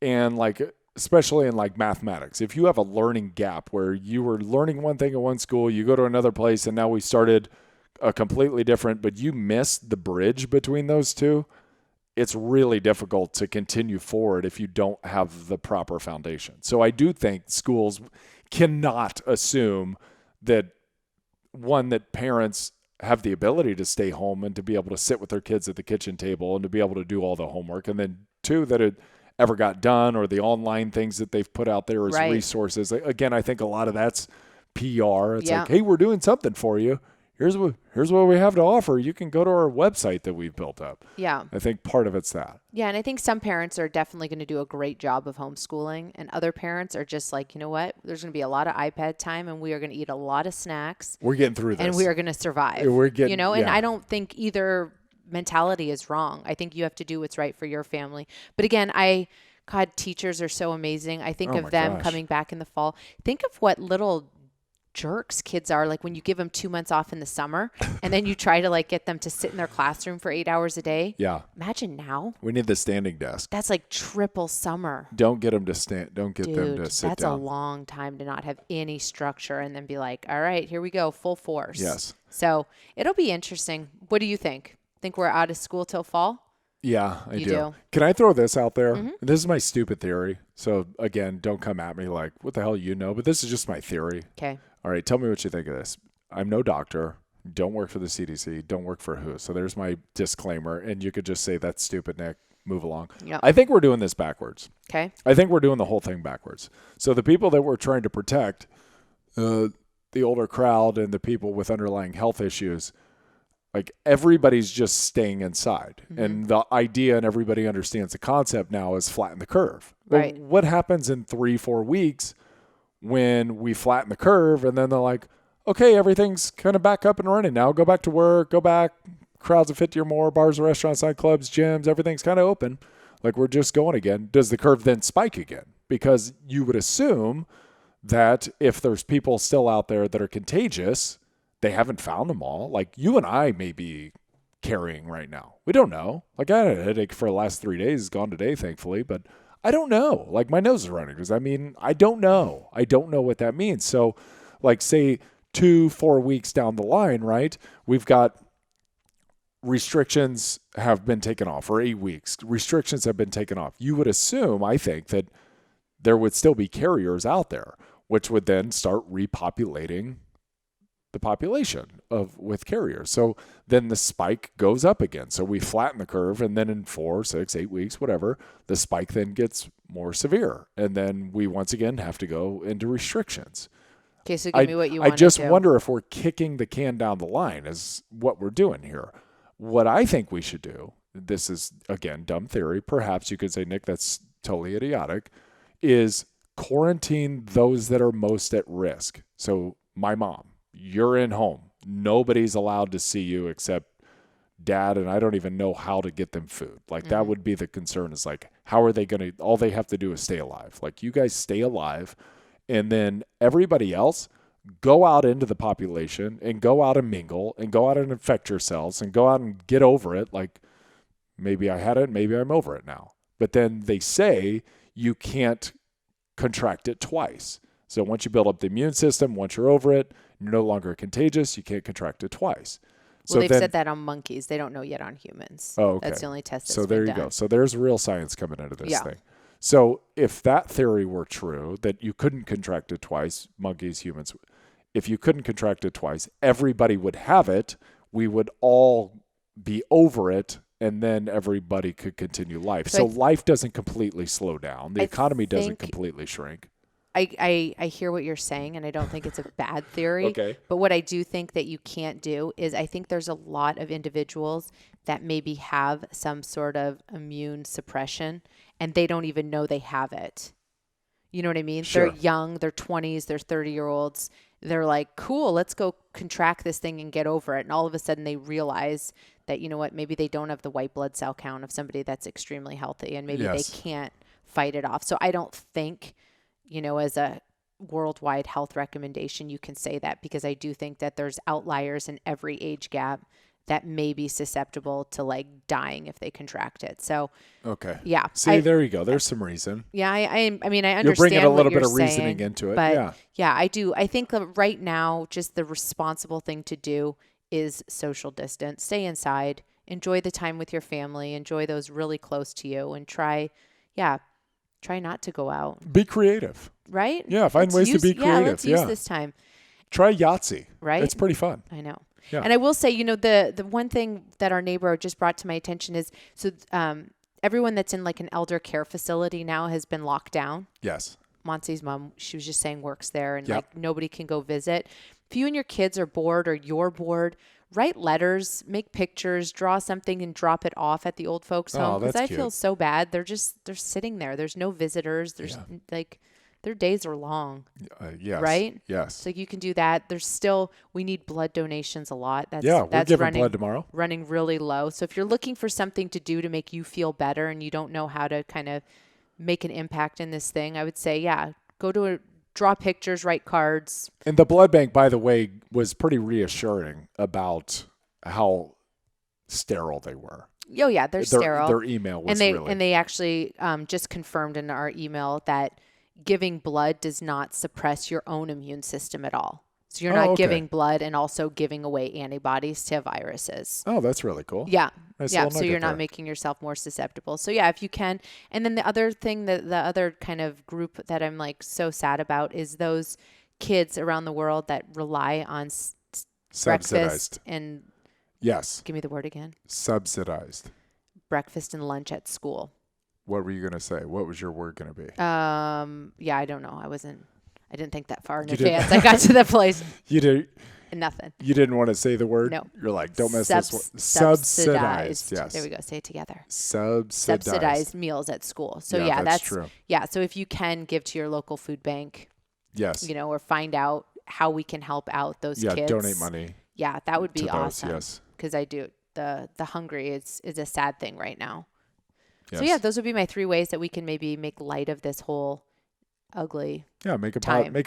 and, like, especially in, like, mathematics, if you have a learning gap where you were learning one thing at one school, you go to another place, and now we started a completely different, but you missed the bridge between those two, it's really difficult to continue forward if you don't have the proper foundation. So I do think schools cannot assume that, one, that parents have the ability to stay home and to be able to sit with their kids at the kitchen table and to be able to do all the homework. And then 2, that it ever got done, or the online things that they've put out there as Right. resources. Again, I think a lot of that's PR. It's Yeah. like, hey, we're doing something for you. Here's what we have to offer. You can go to our website that we've built up. Yeah. I think part of it's that. Yeah. And I think some parents are definitely going to do a great job of homeschooling, and other parents are just like, you know what? There's going to be a lot of iPad time, and we are going to eat a lot of snacks, We're getting through this. and we are going to survive. We're getting- and yeah. I don't think either mentality is wrong. I think you have to do what's right for your family. But again, God, teachers are so amazing. I think Oh of my them gosh. coming back in the fall. Think of what little jerks kids are, like when you give them 2 months off in the summer and then you try to like get them to sit in their classroom for 8 hours a day. Yeah. Imagine now. We need the standing desk. That's like triple summer. Don't get them to stand. Don't get them Dude, to sit that's down. a long time to not have any structure and then be like, all right, here we go, full force. Yes. So it'll be interesting. What do you think? Think we're out of school till fall? Yeah, I You do. do. Can I throw this out there? Mm-hmm. This is my stupid theory. So again, don't come at me like, what the hell you know? But this is just my theory. Okay. All right, tell me what you think of this. I'm no doctor. Don't work for the CDC. Don't work for WHO. So there's my disclaimer. And you could just say, that's stupid, Nick. Move along. Yep. I think we're doing this backwards. Okay. I think we're doing the whole thing backwards. So the people that we're trying to protect, the older crowd and the people with underlying health issues, like everybody's just staying inside. Mm-hmm. And the idea, and everybody understands the concept now, is flatten the curve. Well, Right. what happens in 3-4 weeks when we flatten the curve and then they're like, okay, everything's kind of back up and running now. Go back to work, go back, crowds of 50 or more, bars, restaurants, nightclubs, gyms, everything's kind of open. Like we're just going again. Does the curve then spike again? Because you would assume that if there's people still out there that are contagious, they haven't found them all. Like you and I may be carrying right now. We don't know. Like I had a headache for the last 3 days. It's gone today, thankfully, but I don't know. Like my nose is running. Does that mean I don't know? I don't know what that means. So like say 2-4 weeks down the line, right? We've got restrictions have been taken off, or 8 weeks. Restrictions have been taken off. You would assume, I think, that there would still be carriers out there, which would then start repopulating the population with carriers. So then the spike goes up again. So we flatten the curve, and then in 4, 6, 8 weeks, whatever, the spike then gets more severe. And then we once again have to go into restrictions. Okay, so give me what you want I just to do. wonder if we're kicking the can down the line is what we're doing here. What I think we should do, this is, again, dumb theory. Perhaps you could say, Nick, that's totally idiotic, is quarantine those that are most at risk. So my mom, you're in home. Nobody's allowed to see you except dad, and I don't even know how to get them food. Like that would be the concern, is like, how are they going to, all they have to do is stay alive. Like you guys stay alive, and then everybody else go out into the population and go out and mingle and go out and infect yourselves and go out and get over it. Like maybe I had it, maybe I'm over it now. But then they say you can't contract it twice. So once you build up the immune system, once you're over it, you're no longer contagious, you can't contract it twice. Well, So they've then, said that on monkeys. They don't know yet on humans. Oh, okay. That's the only test that's so there been you done. go. So there's real science coming into this Yeah. thing. So if that theory were true, that you couldn't contract it twice, monkeys, humans, if you couldn't contract it twice, everybody would have it. We would all be over it, and then everybody could continue life. So So life doesn't completely slow down. The I economy doesn't think- completely shrink. I hear what you're saying, and I don't think it's a bad theory. Okay. But what I do think that you can't do is I think there's a lot of individuals that maybe have some sort of immune suppression and they don't even know they have it. You know what I mean? Sure. They're young, they're 20s, they're 30-year-olds. They're like, cool, let's go contract this thing and get over it. And all of a sudden they realize that, you know what, maybe they don't have the white blood cell count of somebody that's extremely healthy and maybe they can't fight it off. So I don't think, you know, as a worldwide health recommendation, you can say that, because I do think that there's outliers in every age gap that may be susceptible to like dying if they contract it. So, okay. Yeah. See, there you go. There's some reason. Yeah. I mean, I understand You're bringing a little what bit you're of reasoning saying, into it. But yeah, I do. I think right now, just the responsible thing to do is social distance, stay inside, enjoy the time with your family, enjoy those really close to you, and try not to go out. Be creative. Right? Yeah. Find ways to be creative. Let's use this time. Try Yahtzee. Right? It's pretty fun. I know. Yeah. And I will say, you know, the one thing that our neighbor just brought to my attention is, so everyone that's in like an elder care facility now has been locked down. Yes. Monty's mom, she was just saying, works there, and Yep. like nobody can go visit. If you and your kids are bored or you're bored, write letters, make pictures, draw something and drop it off at the old folks home. Because I feel so bad. They're sitting there. There's no visitors. There's like, their days are long. Yes. Right? Yes. So you can do that. We need blood donations a lot. That's we're giving blood tomorrow. Running really low. So if you're looking for something to do to make you feel better and you don't know how to kind of make an impact in this thing, I would say, draw pictures, write cards. And the blood bank, by the way, was pretty reassuring about how sterile they were. Oh yeah, they're sterile. Their email was and they actually just confirmed in our email that giving blood does not suppress your own immune system at all. So you're not giving blood and also giving away antibodies to viruses. Oh, that's really cool. Yeah. Nice So you're not making yourself more susceptible. So yeah, if you can. And then the other thing, the other kind of group that I'm like so sad about is those kids around the world that rely on breakfast and give me the word again. Subsidized. Breakfast and lunch at school. What were you going to say? What was your word going to be? I don't know. I didn't think that far in advance. I got to the place. You did. Nothing. You didn't want to say the word? No. You're like, don't mess this one. Subsidized. Yes. There we go. Say it together. Subsidized meals at school. So that's true. Yeah. So if you can give to your local food bank, yes, you know, or find out how we can help out those kids. Yeah, donate money. Yeah, that would be awesome. Yes. Because I do. The hungry is a sad thing right now. Yes. So yeah, those would be my 3 ways that we can maybe make light of this whole ugly make a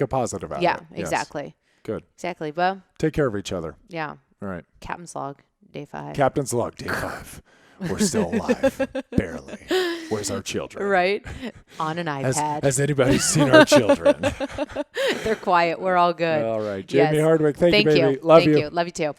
positive out of it. Yeah, exactly. Good. Exactly. Well, take care of each other. Yeah. All right. Captain's log, day 5. Captain's log, day 5. We're still alive. Barely. Where's our children? Right. On an iPad. Has anybody seen our children? They're quiet. We're all good. All right. Jayme Hardwick, thank you, baby. Thank you. Love you too.